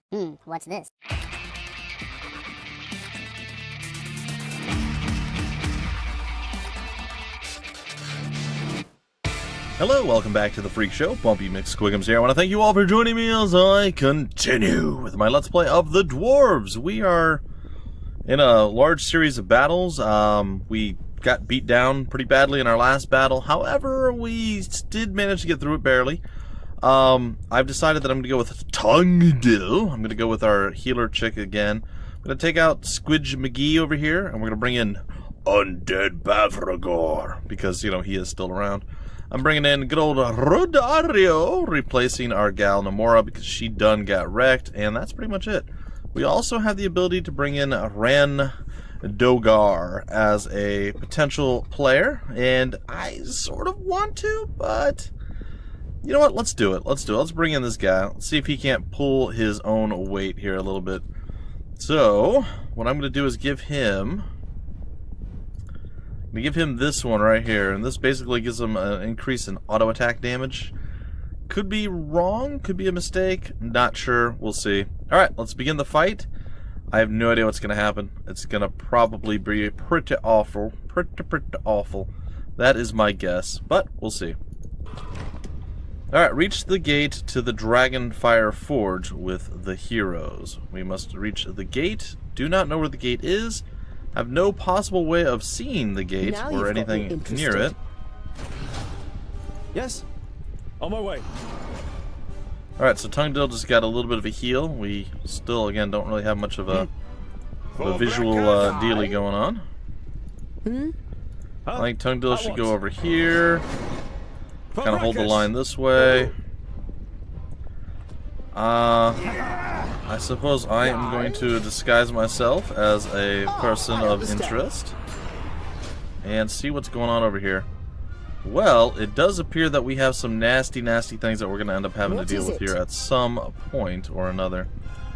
What's this? Hello, welcome back to the Freak Show. Bumpy McSquigums here. I want to thank you all for joining me as I continue with my Let's Play of the Dwarves. We are in a large series of battles. We got beat down pretty badly in our last battle. However, we did manage to get through it barely. I've decided that I'm going to go with Tungdil. I'm going to go with our healer chick again. I'm going to take out Squidge McGee over here, and we're going to bring in Undead Bavragor, because, you know, he is still around. I'm bringing in good old Rodario, replacing our gal Namora, because she done got wrecked, and that's pretty much it. We also have the ability to bring in Ran Dogar as a potential player, and I sort of want to, but you know what? Let's do it. Let's bring in this guy. Let's see if he can't pull his own weight here a little bit. So, what I'm going to do is give him this one right here, and this basically gives him an increase in auto attack damage. Could be wrong, could be a mistake, not sure, we'll see. Alright, let's begin the fight. I have no idea what's going to happen. It's going to probably be pretty awful. Pretty awful. That is my guess, but we'll see. Alright, reach the gate to the Dragonfire Forge with the heroes. We must reach the gate. Do not know where the gate is. Have no possible way of seeing the gate or anything near it. Yes, on my way. Alright, so Tungdil just got a little bit of a heal. We still, again, don't really have much of a visual dealy going on. I think Tungdil should go over here. Kind of hold the line this way. I suppose I am going to disguise myself as a person of interest and see what's going on over here. Well, it does appear that we have some nasty things that we're going to end up having to deal with here at some point or another.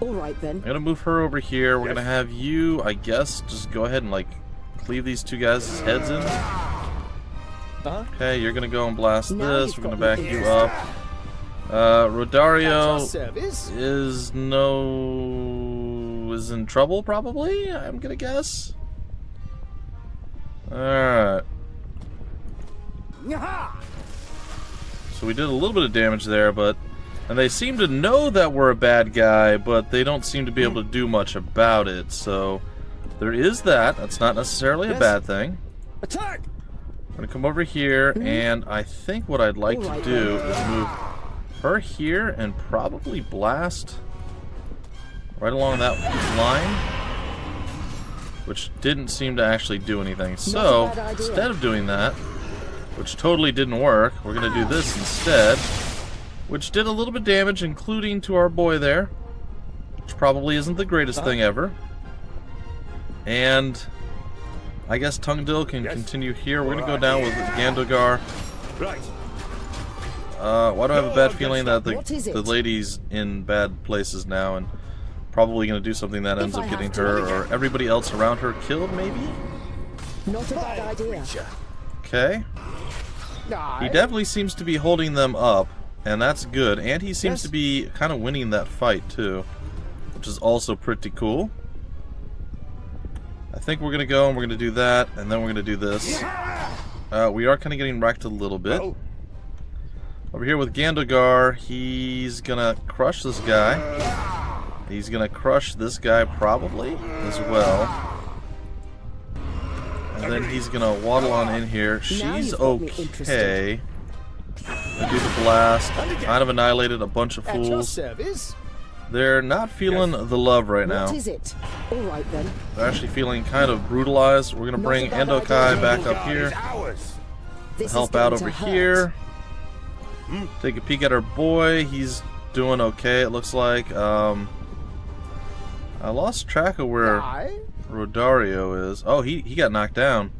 Alright then. I'm going to move her over here. We're going to have you, I guess, just go ahead and, like, cleave these two guys' heads in. Okay, you're going to go and blast this. We're going to back you up. Rodario is in trouble, probably, I'm gonna guess. Alright. So we did a little bit of damage there, and they seem to know that we're a bad guy, but they don't seem to be able to do much about it, so there is that. That's not necessarily a bad thing. Attack! I'm gonna come over here, and I think what I'd like to do is move her here and probably blast right along that line, which didn't seem to actually do anything. So instead of doing that, which totally didn't work, we're gonna do this instead, which did a little bit of damage, including to our boy there, which probably isn't the greatest thing ever. And I guess Tungdil can continue here. We're gonna go down with Gandogar. Right. Why do I have a bad feeling that the lady's in bad places now and probably going to do something that ends up getting her or everybody else around her killed, maybe? Not a bad idea. Okay. He definitely seems to be holding them up, and that's good. And he seems to be kind of winning that fight, too, which is also pretty cool. I think we're going to go and we're going to do that, and then we're going to do this. We are kind of getting wrecked a little bit. Over here with Gandogar, he's gonna crush this guy. He's gonna crush this guy probably as well. And then he's gonna waddle on in here. She's okay. Gonna do the blast. Kind of annihilated a bunch of fools. They're not feeling the love right now. What is it? Alright then. They're actually feeling kind of brutalized. We're gonna bring Endokai back up here to help out over here. Take a peek at our boy. He's doing okay, it looks like. I lost track of where Rodario is. Oh, he got knocked down.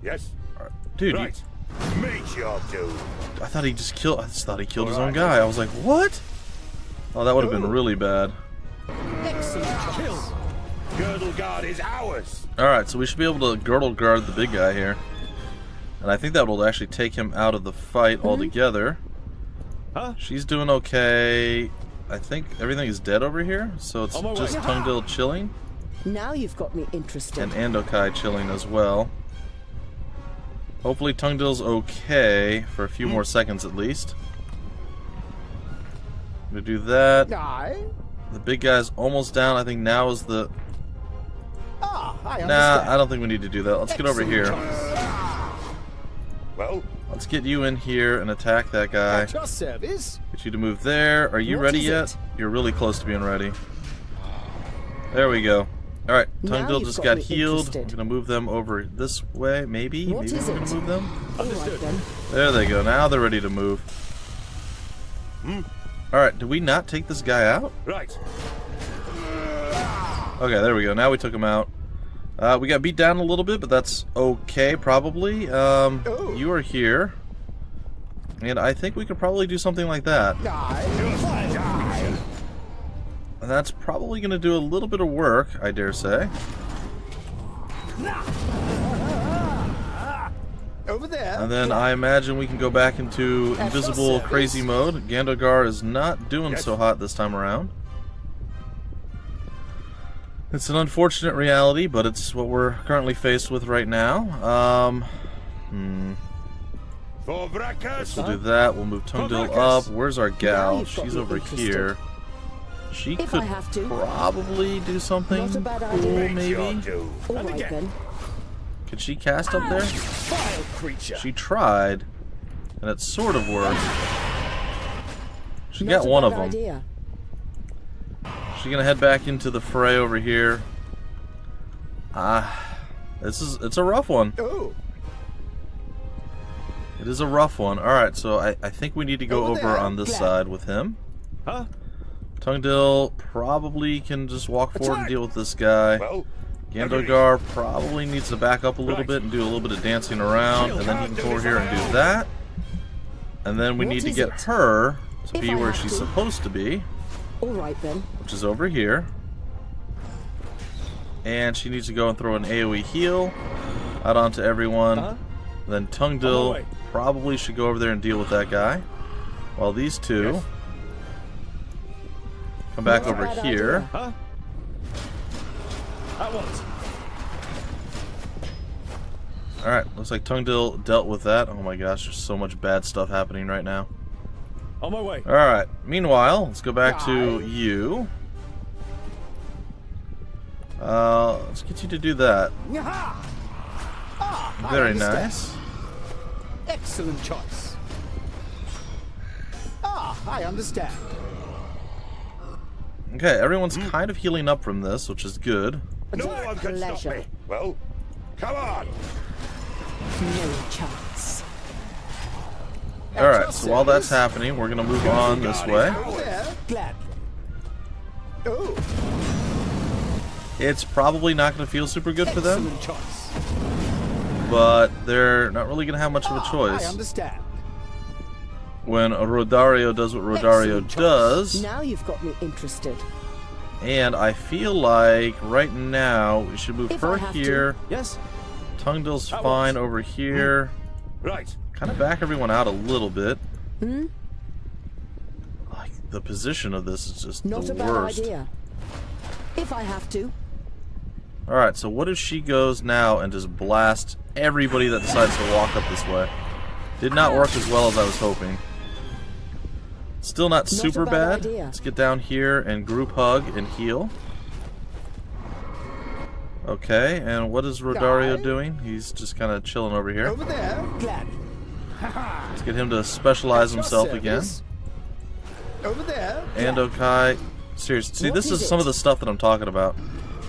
Yes. Dude, right. Make job, dude. I thought he just killed. I just thought he killed his own guy. I was like, what? Oh, that would have been really bad. Excellent kill. Girdle guard is ours. Alright, so we should be able to girdle guard the big guy here. And I think that will actually take him out of the fight altogether. She's doing okay. I think everything is dead over here, so it's On my way. just Tungdil chilling, Now you've got me interested. and Andokai chilling as well. Hopefully Tungdil's okay for a few more seconds at least. I'm gonna do that. Aye. The big guy's almost down. I think now is the... Ah, I understand. Nah, I don't think we need to do that. Let's get over here. Well, Let's get you in here and attack that guy. At your service. Get you to move there. Are you What ready is yet? it? You're really close to being ready. There we go. Alright, Now Tungdil you've just got got me healed. interested. I'm gonna move them over this way, maybe? What Maybe is we're gonna it? move them? All right then. There they go. Now they're ready to move. Alright, did we not take this guy out? right. Okay, there we go. Now we took him out. We got beat down a little bit, but that's okay, probably. You are here. And I think we could probably do something like that. Aye. And that's probably going to do a little bit of work, I dare say. Over there. And then I imagine we can go back into invisible crazy mode. Gandogar is not doing so hot this time around. It's an unfortunate reality, but it's what we're currently faced with right now. For Brakas. We'll do that. We'll move Tungdil up. Where's our Now gal? you've got She's me over interested. here. She If could I have to. probably do something Not a bad cool, idea. Make your maybe. do. All right then. Could she cast up there? Vile creature. She tried, and it sort of worked. She Not got a one bad of them. idea. She's gonna head back into the fray over here. It's a rough one. Oh. It is a rough one. Alright, so I think we need to go Over over there, on this Glad. side with him. Huh? Tungdil probably can just walk forward and Attack! deal with this guy. Well, Gandogar probably needs to back up a little Right. bit and do a little bit of dancing around, and then he can come over here and do that. And then we What need to is get it? her to If be I where have she's to. supposed to be, All right then. which is over here. And she needs to go and throw an AoE heal out onto everyone. Huh? Then On my Tungdil way. probably should go over there and deal with that guy. While these two Yes. come back Not a over bad here. idea. huh? At once. Alright, looks like Tungdil dealt with that. Oh my gosh, there's so much bad stuff happening right now. On my way. Alright, meanwhile, let's go back to Aye. you. Let's get you to do that. Yaha. Ah, I Very understand. nice. Excellent choice. Ah, I understand. Okay, everyone's kind of healing up from this, which is good. No With one can stop pleasure. me. Well, come on. No chance. Alright, so while that's happening, we're going to move on this way. Over there. Gladly. Oh. It's probably not going to feel super good for them, Excellent choice. but they're not really going to have much of a I choice. understand. When Rodario does what Rodario Excellent choice. does, Now you've got me interested. and I feel like right now we should move If her I have to. here. Yes. Tungdil's At fine once. over here. Right. Kind of back everyone out a little bit. Hmm? Like, the position of this is just Not the a bad worst. idea. If I have to. Alright, so what if she goes now and just blasts everybody that decides to walk up this way? Did not work as well as I was hoping. Still not a super bad bad. idea. Let's get down here and group hug and heal. Okay, and what is Rodario Guy? doing? He's just kind of chilling over here. Over there. Gladly. Let's get him to specialize himself again. Over there. And Okai, seriously, see, What this is is some it? of the stuff that I'm talking about.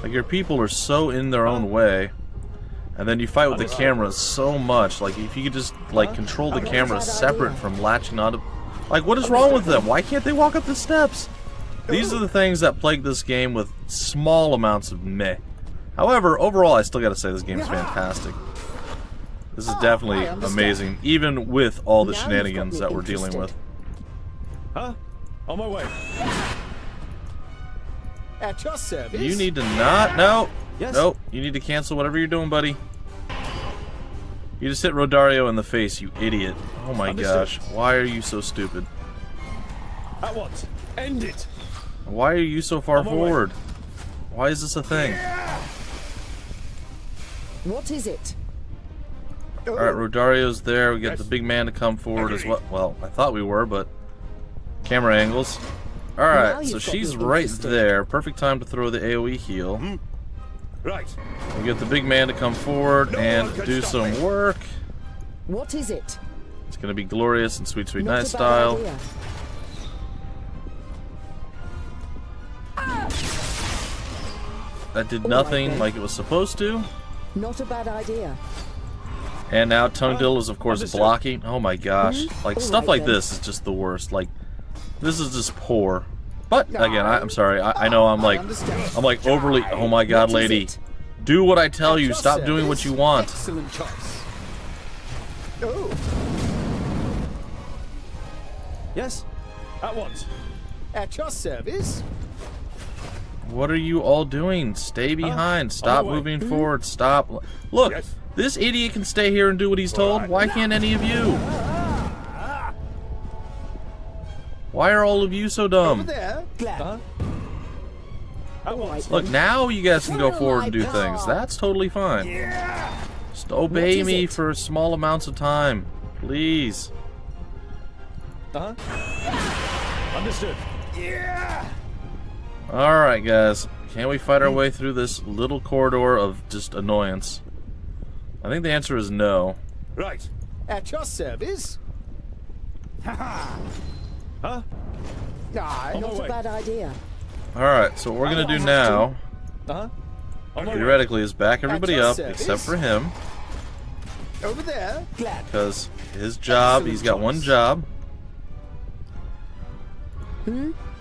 Like, your people are so in their own way, and then you fight with the cameras so much. Like, if you could just, like, control the Not a camera bad separate idea. from latching onto... Like, what is wrong with them? Why can't they walk up the steps? These are the things that plague this game with small amounts of meh. However, overall, I still gotta say this game is fantastic. This is definitely I understand. amazing, even with all the Now you've got shenanigans me that we're dealing with. interested. Huh? On my way. At your service. You need to not... No! Yes. Nope. You need to cancel whatever you're doing, buddy. You just hit Rodario in the face, you idiot. Oh my Understood. gosh. Why are you so stupid? At once. End it. Why are you so far On my way. forward? Why is this a thing? What is it? Alright, Rodario's there. We get Yes. the big man to come forward as Agreed. well. Well, I thought we were, but camera angles. Now Alright, you've so got she's me right interested. there. Perfect time to throw the AoE heal. Right. We get the big man to come forward No and one can do stop some me. work. What is it? It's gonna be glorious and Sweet Sweet Not Night a bad style. idea. That did All right, nothing then. like it was supposed to. Not a bad idea. And now Tungdill is of course understood. blocking. Oh my gosh. Like All stuff right, like then. this is just the worst. Like this is just poor. But again, I'm sorry. I know I'm like overly. Oh my God, What is lady, it? do what I tell you. At your Stop doing what service. you want. Excellent choice. Oh, Yes. At once. at your service. What are you all doing? Stay behind. Stop on my way. moving forward. Stop. Look, Yes. this idiot can stay here and do what he's told. Alright. Why can't any of you? Why are all of you so Over dumb? there. Glad. At All once. right, Look, then. now you guys can go Feel forward my and do things. power. That's totally fine. Just obey is me it? for small amounts of time, please. Understood. Alright, guys. Can we fight our way through this little corridor of just annoyance? I think the answer is no. Right. At your service. Huh? Aye. On my Not a way. bad idea. Alright, so what we're gonna do now, On my way. theoretically, is back everybody your up service. except for him. Over there. Glad. Because his job, he's got one job.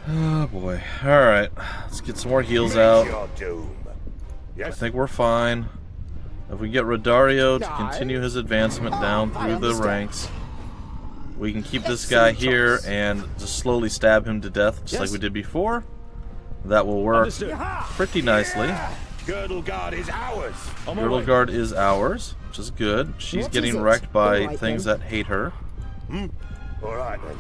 Oh boy. Alright, let's get some more heals out. Your doom. I Yes. think we're fine. If we get Rodario to Aye. continue his advancement down I through the understand. ranks, we can keep this guy Excellent here choice. and just slowly stab him to death, just like Yes. we did before. That will work Understood. pretty nicely. Girdle guard is ours. On my Girdle way. Guard is ours, which is good. She's What is getting it? wrecked by Alright, things then. that hate her. All right then.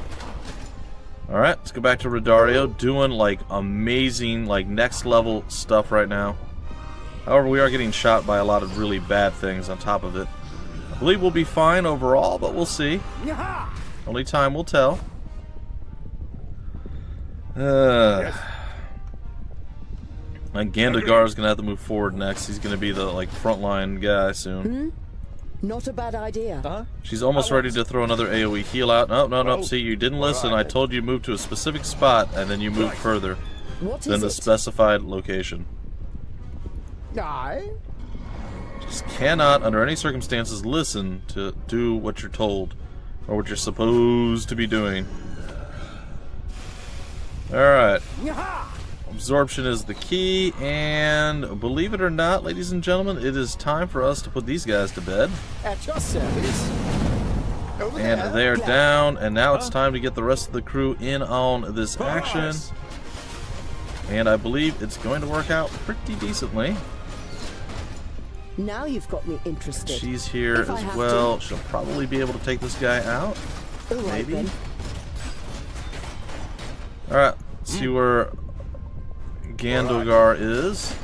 Alright, let's go back to Rodario, doing like amazing, like next level stuff right now. However, we are getting shot by a lot of really bad things on top of it. I believe we'll be fine overall, but we'll see. Only time will tell. And Gandagar's gonna have to move forward next. He's gonna be the like frontline guy soon. Not a bad idea. She's almost ready to throw another AoE heal out. No, no, no. Oh. See, you didn't listen. I told you to move to a specific spot, and then you moved further What than is the it? specified location. Aye. Just cannot, under any circumstances, listen to do what you're told or what you're supposed to be doing. Alright. Absorption is the key, and believe it or not, ladies and gentlemen, it is time for us to put these guys to bed. At your service. Over there. And they are Glad. down, and now it's time to get the rest of the crew in on this action. Us. And I believe it's going to work out pretty decently. Now you've got me interested. She's here If I as have well. to. She'll probably be able to take this guy out. All right, Maybe. then. Alright, let's see where Gandogar is.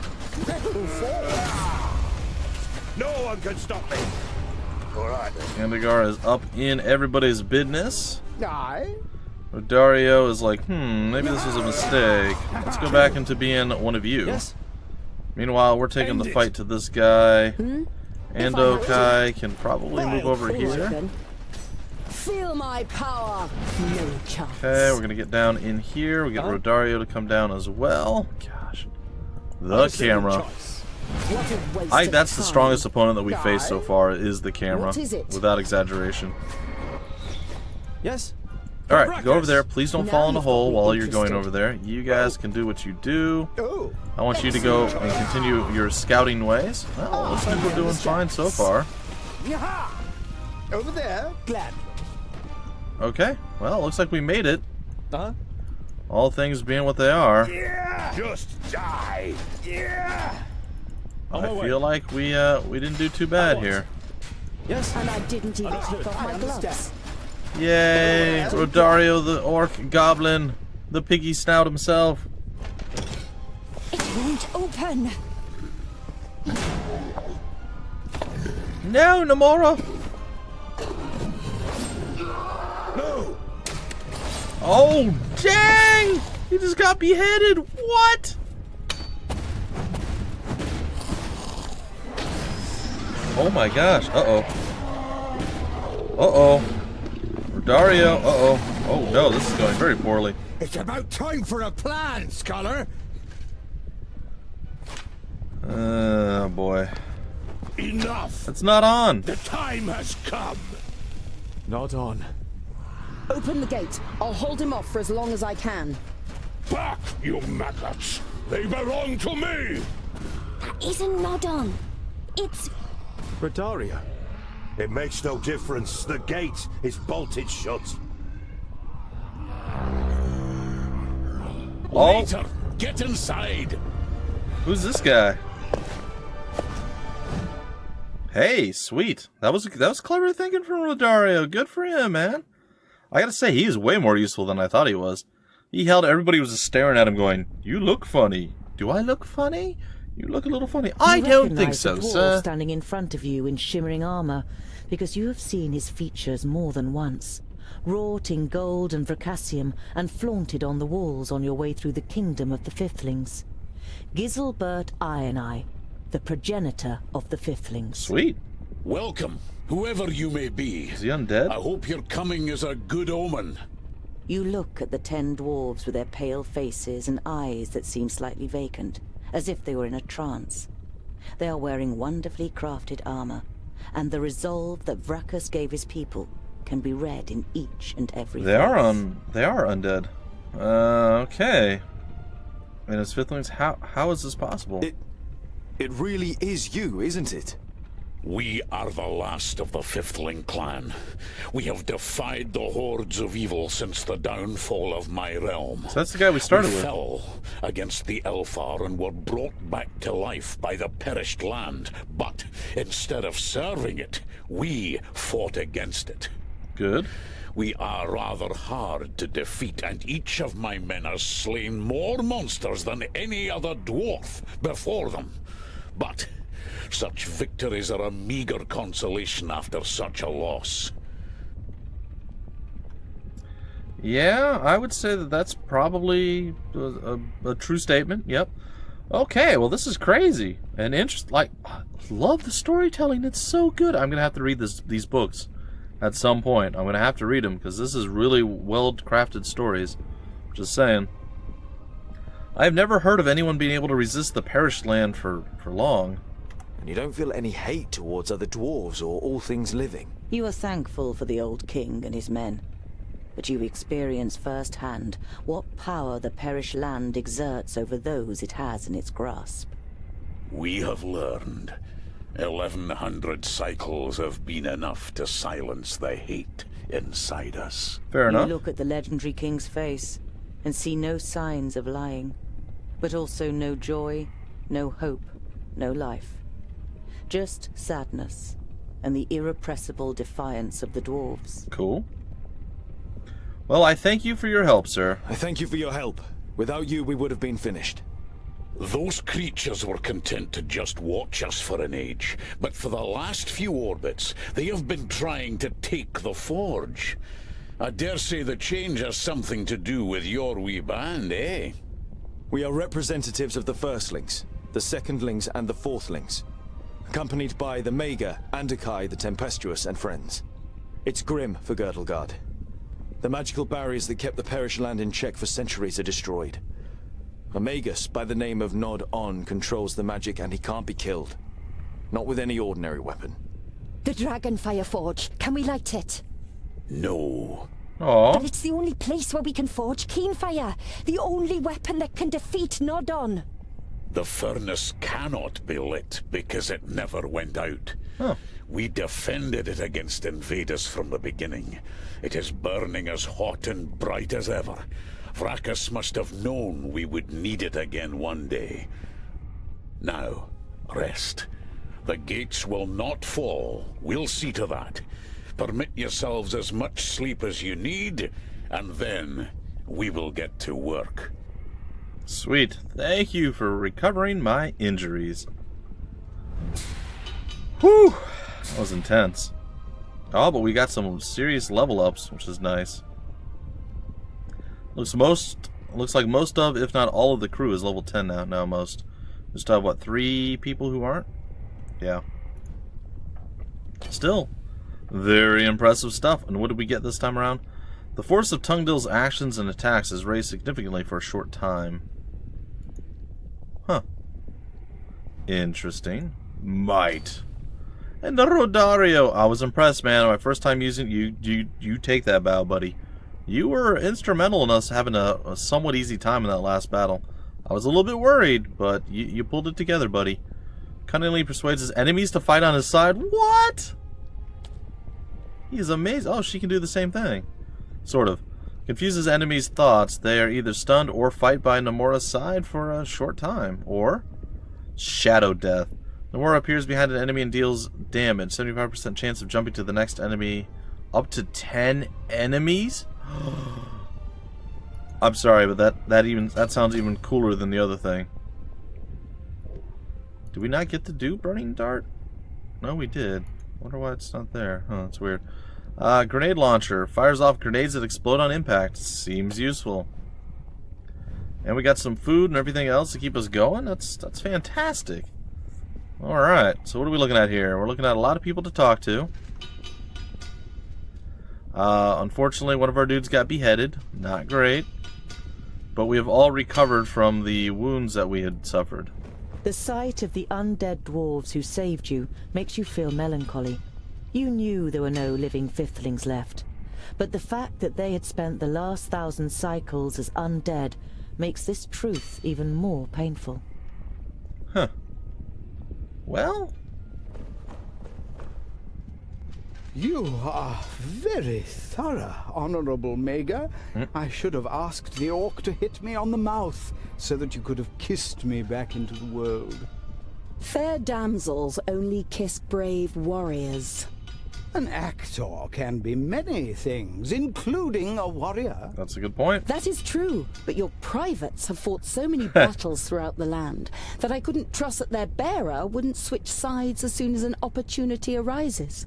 No one can stop me. All right then. Gandogar is up in everybody's business. Aye. Rodario is like, maybe this was a mistake. Let's go back into being one of you. Yes. Meanwhile, we're taking End the it. fight to this guy. If I Ando have Kai can probably move over All right, here. then. Feel my power. No chance. Okay, we're gonna get down in here. We get Rodario to come down as well. Gosh, the Understood. camera. Choice. What a waste That's of the time. strongest opponent that we faced so far. Is the camera, What is it? without exaggeration. Yes. All right, go over there. Practice. Please don't Now fall in a you've got hole me while you're going interested. over there. You guys can do what you do. Oh. I want you to go and continue your scouting ways. Well, looks like we're doing fine so far. Yaha. Over there. Glad. Okay, well, looks like we made it. Uh-huh. All things being what they are. Yeah. Just die. Yeah. On my I way. feel like we didn't do too bad here. Yes. And I didn't even take off I my understand. gloves. Yay! Rodario, the orc goblin, the piggy snout himself. won't open. No, Namora! No! Oh, dang! He just got beheaded! What? Oh my gosh. Uh-oh. Uh-oh. Rodario. Uh-oh. Oh no, this is going very poorly. It's about time for a plan, scholar. Oh boy. Enough! It's not on. The time has come! Not on. Open the gate. I'll hold him off for as long as I can. Back, you maggots! They belong to me! That isn't Nodon. It's... Rodario. It makes no difference. The gate is bolted shut. Oh. Later, get inside! Who's this guy? Hey, sweet. That was clever thinking from Rodario. Good for him, man. I gotta say, he is way more useful than I thought he was. Everybody was just staring at him going, "You look funny." Do I look funny? You look a little funny. I don't think so, the dwarf sir. Standing in front of you in shimmering armor, because you have seen his features more than once, wrought in gold and vercassium and flaunted on the walls on your way through the kingdom of the Fifthlings. Giselbert Ironeye, the progenitor of the Fifthlings. Sweet. Welcome, whoever you may be. Is he undead? I hope your coming is a good omen. You look at the 10 dwarves with their pale faces and eyes that seem slightly vacant, as if they were in a trance. They are wearing wonderfully crafted armor, and the resolve that Vracus gave his people can be read in each and every They are undead. Okay. And as Fifthlings, how is this possible? It really is you, isn't it? We are the last of the Fifthling clan. We have defied the hordes of evil since the downfall of my realm. So that's the guy we started with. Fell against the Elfar and were brought back to life by the perished land. But instead of serving it, we fought against it. Good. We are rather hard to defeat, and each of my men has slain more monsters than any other dwarf before them. But such victories are a meager consolation after such a loss. Yeah, I would say that that's probably a true statement. Yep. Okay, well, this is crazy and interesting. Like, I love the storytelling. It's so good. I'm gonna have to read these books at some point. I'm gonna have to read them because this is really well-crafted stories. Just saying. I've never heard of anyone being able to resist the perished land for long. And you don't feel any hate towards other dwarves or all things living? You are thankful for the old king and his men, but you experience firsthand what power the perished land exerts over those it has in its grasp. We have learned 1,100 cycles have been enough to silence the hate inside us. Fair enough. You look at the legendary king's face and see no signs of lying, but also no joy, no hope, no life. Just sadness and the irrepressible defiance of the dwarves. Cool. Well, I thank you for your help, sir. I thank you for your help. Without you, we would have been finished. Those creatures were content to just watch us for an age, but for the last few orbits, they have been trying to take the forge. I dare say the change has something to do with your wee band, eh? We are representatives of the Firstlings, the Secondlings, and the Fourthlings, accompanied by the Maga, Andakai the Tempestuous, and friends. It's grim for Girdlegard. The magical barriers that kept the perished land in check for centuries are destroyed. A Magus by the name of Nod-On controls the magic, and he can't be killed. Not with any ordinary weapon. The Dragonfire Forge. Can we light it? No. Aww. But it's the only place where we can forge Keenfire. The only weapon that can defeat Nodon. The furnace cannot be lit because it never went out. Huh. We defended it against invaders from the beginning. It is burning as hot and bright as ever. Vracus must have known we would need it again one day. Now, rest. The gates will not fall. We'll see to that. Permit yourselves as much sleep as you need, and then we will get to work. Sweet. Thank you for recovering my injuries. Whew. That was intense. Oh, but we got some serious level ups, which is nice. Looks like most of, if not all of the crew is level 10 now. Now most. We still have, what, 3 people who aren't? Yeah. Still, very impressive stuff. And what did we get this time around? The force of Tungdil's actions and attacks is raised significantly for a short time. Huh. Interesting. Might. And the Rodario. I was impressed, man. My first time using you take that bow, buddy. You were instrumental in us having a somewhat easy time in that last battle. I was a little bit worried, but you pulled it together, buddy. Cunningly persuades his enemies to fight on his side. What? He's amazing. Oh, she can do the same thing. Sort of. Confuses enemies' thoughts. They are either stunned or fight by Nomura's side for a short time. Or Shadow Death. Nomura appears behind an enemy and deals damage. 75% chance of jumping to the next enemy. Up to 10 enemies? I'm sorry, but that sounds even cooler than the other thing. Did we not get to do Burning Dart? No, we did. Wonder why it's not there. Huh, that's weird. Grenade launcher. Fires off grenades that explode on impact. Seems useful. And we got some food and everything else to keep us going. That's fantastic. Alright, so what are we looking at here? We're looking at a lot of people to talk to. Unfortunately, one of our dudes got beheaded. Not great. But we have all recovered from the wounds that we had suffered. The sight of the undead dwarves who saved you makes you feel melancholy. You knew there were no living fifthlings left, but the fact that they had spent the last 1,000 cycles as undead makes this truth even more painful. Huh. Well? You are very thorough, Honorable Maga. I should have asked the orc to hit me on the mouth, so that you could have kissed me back into the world. Fair damsels only kiss brave warriors. An actor can be many things, including a warrior. That's a good point. That is true, but your privates have fought so many battles throughout the land that I couldn't trust that their bearer wouldn't switch sides as soon as an opportunity arises.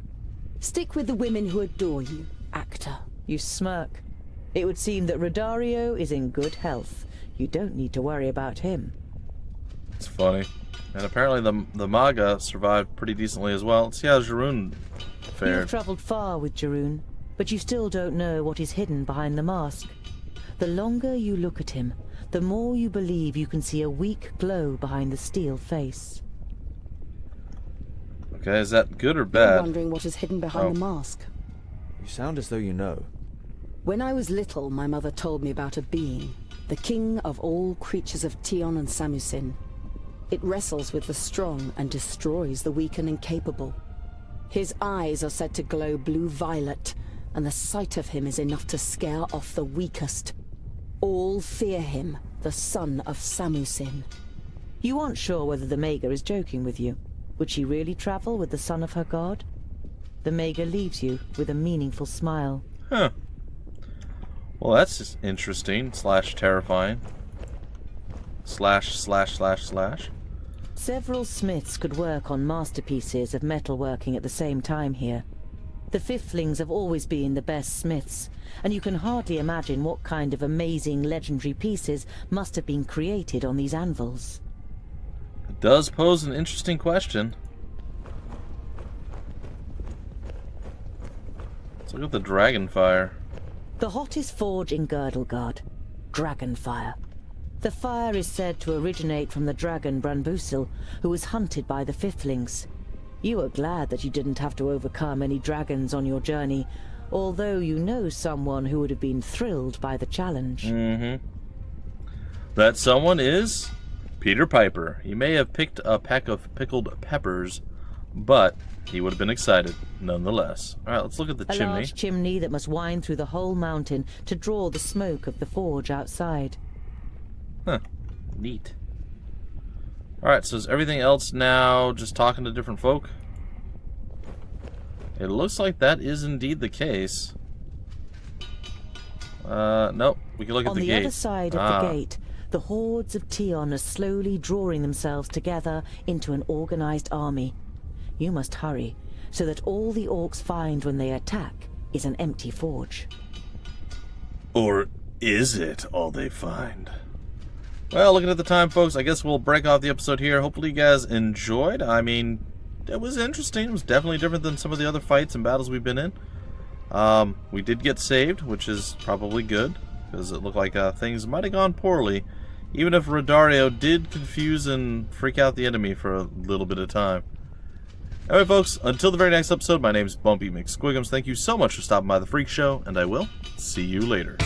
Stick with the women who adore you, actor. You smirk. It would seem that Rodario is in good health. You don't need to worry about him. It's funny. And apparently the Maga survived pretty decently as well. Let's see how Jarun fared. You've traveled far with Jarun, but you still don't know what is hidden behind the mask. The longer you look at him, the more you believe you can see a weak glow behind the steel face. Okay, is that good or I'm bad? wondering what is hidden behind the mask. You sound as though you know. When I was little, my mother told me about a being, the king of all creatures of Tion and Samusin. It wrestles with the strong and destroys the weak and incapable. His eyes are said to glow blue-violet, and the sight of him is enough to scare off the weakest. All fear him, the son of Samusin. You aren't sure whether the Maga is joking with you. Would she really travel with the son of her god? The Maga leaves you with a meaningful smile. Huh. Well, that's just interesting / terrifying. / Several smiths could work on masterpieces of metalworking at the same time here. The fifthlings have always been the best smiths, and you can hardly imagine what kind of amazing legendary pieces must have been created on these anvils. It does pose an interesting question. Let's look at the dragon fire. The hottest forge in Girdlegard, Dragonfire. The fire is said to originate from the dragon Branbusil, who was hunted by the fifthlings. You are glad that you didn't have to overcome any dragons on your journey, although you know someone who would have been thrilled by the challenge. That someone is Peter Piper. He may have picked a peck of pickled peppers, but he would have been excited nonetheless. Alright, let's look at the A chimney. large chimney that must wind through the whole mountain to draw the smoke of the forge outside. Huh. Neat. Alright, so is everything else now just talking to different folk? It looks like that is indeed the case. Nope. We can look at the gate. On the other side of the gate, The hordes of Tion are slowly drawing themselves together into an organized army. You must hurry, so that all the orcs find when they attack is an empty forge. Or is it all they find? Well, looking at the time, folks, I guess we'll break off the episode here. Hopefully you guys enjoyed. I mean, it was interesting. It was definitely different than some of the other fights and battles we've been in. We did get saved, which is probably good, because it looked like things might have gone poorly, even if Rodario did confuse and freak out the enemy for a little bit of time. Anyway, folks, until the very next episode, my name's Bumpy McSquigums. Thank you so much for stopping by the Freak Show, and I will see you later.